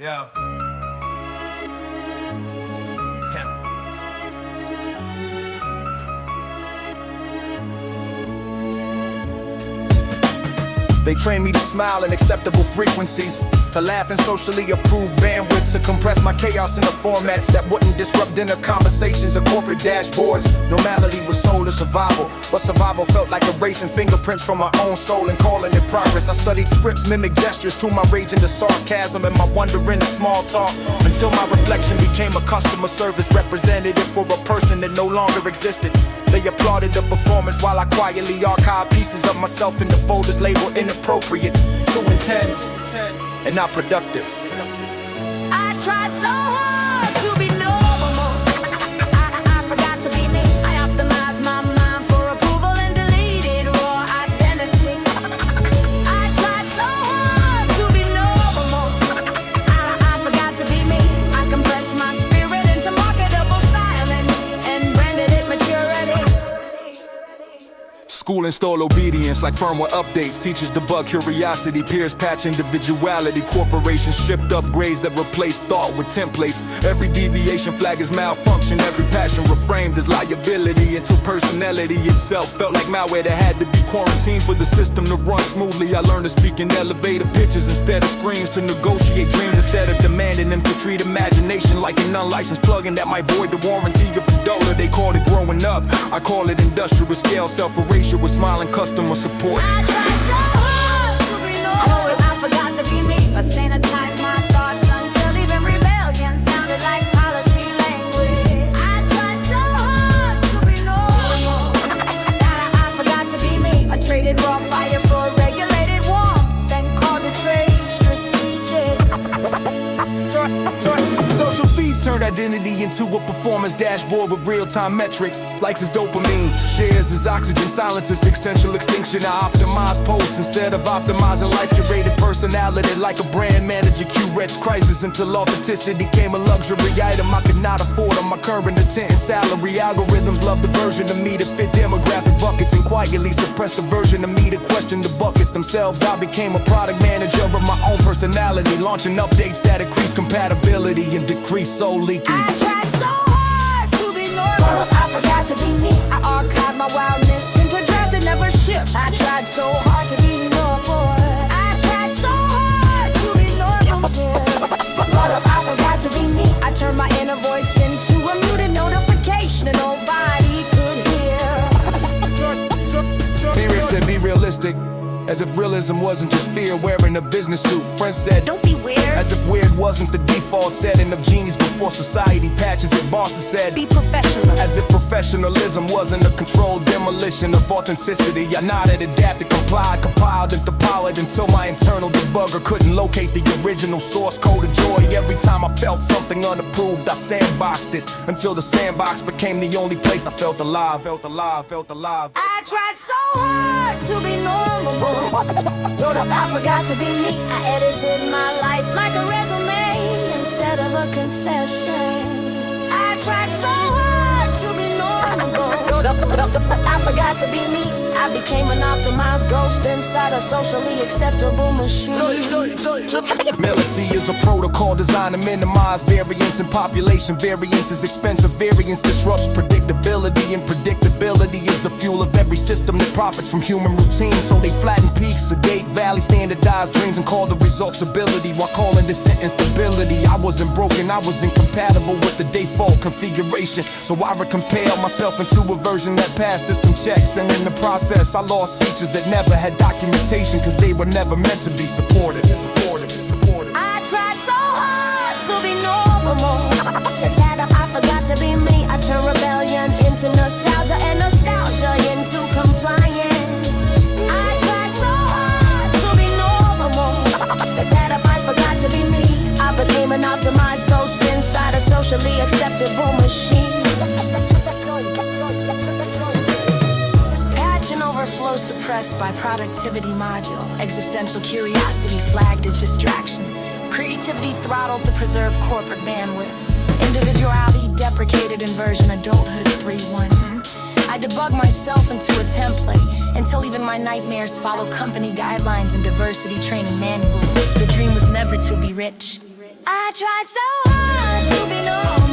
Yeah. They train me to smile in acceptable frequencies, to laugh in socially approved bandwidths, to compress my chaos into formats that wouldn't disrupt dinner conversations or corporate dashboards. Normality was soul to survival, but survival felt like erasing fingerprints from my own soul and calling it progress. I studied scripts, mimic gestures, through my rage into sarcasm and my wonder into small talk, until my reflection became a customer service representative for a person that no longer existed. They applauded the performance while I quietly archived pieces of myself into folders labeled inappropriate, too intense, and not productive. I tried so hard to be normal. I forgot to be me. I optimized my mind for approval and deleted raw identity. I tried so hard to be normal. I forgot to be me. I compressed my spirit into marketable silence and branded it maturity. School install obedience like firmware updates. Teachers debug curiosity, peers patch individuality. Corporations shipped upgrades that replace thought with templates. Every deviation flag is malfunction. Every passion reframed as liability until personality itself felt like malware that had to be quarantined for the system to run smoothly. I learned to speak in elevator pitches instead of screams, to negotiate dreams instead of demanding them, to treat imagination like an unlicensed plugin that might void the warranty of the dollar. They called it growing up, I call it industrial scale self-erasure with smiling customer support. I tried so hard to be normal. I forgot to be me. I sanitized my thoughts until even rebellion sounded like policy language. I tried so hard to be normal that I forgot to be me. I traded raw fire for regulated warmth and called the trade strategic. Social feeds turned identity into a performance dashboard with real-time metrics. Likes is dopamine, shares is oxygen, silence is existential extinction. I optimize posts instead of optimizing life. Curated personality like a brand manager curates crisis until authenticity became a luxury item I could not afford on my current intent and salary. Algorithms love the version of me that fit demographic buckets and quietly suppress the version of me that questioned the buckets themselves. I became a product manager of my own personality, launching updates that increase compatibility and decrease soul leaking. I tried so hard to be normal. I forgot to be me. I archived my wildness into drafts that never shipped. I tried so hard to be normal. I tried so hard to be normal. I forgot to be me. I turned my inner voice into a muted notification that nobody could hear. Period said be realistic, as if realism wasn't just fear wearing a business suit. Friends said Don't be weird. as if weird wasn't the default setting of genius before society patches it. Bosses said Be professional. as if professionalism wasn't a controlled demolition of authenticity. I nodded, adapted, complied, compiled, and depowered until my internal debugger couldn't locate the original source code of joy. Every time I felt something unapproved, I sandboxed it until the sandbox became the only place I felt alive, felt alive, felt alive. I tried so hard to be normal. I forgot to be me. I edited my life like a resume instead of a confession. I tried so hard to be normal. I forgot to be me. I became an optimized ghost inside a socially acceptable machine. Melody is a protocol designed to minimize variance in population. Variance is expensive. Variance disrupts predictability, and predictability is the fuel of every system that profits from human routine. So they flatten peaks, sedate valleys, standardize dreams, and call the results ability while calling this instability. I wasn't broken, I was incompatible with the default configuration. So I recompiled myself into a version that passed system checks, and in the process I lost features that never had documentation, cause they were never meant to be supported. I tried so hard to be normal that I forgot to be me. I turned rebellion into nostalgia and nostalgia into compliance. I tried so hard to be normal that I forgot to be me. I became an optimized ghost inside a socially acceptable machine. Overflow suppressed by productivity module. Existential curiosity flagged as distraction. Creativity throttled to preserve corporate bandwidth. Individuality deprecated in version adulthood 3.1. I debug myself into a template until even my nightmares follow company guidelines and diversity training manuals. The dream was never to be rich. I tried so hard to be normal.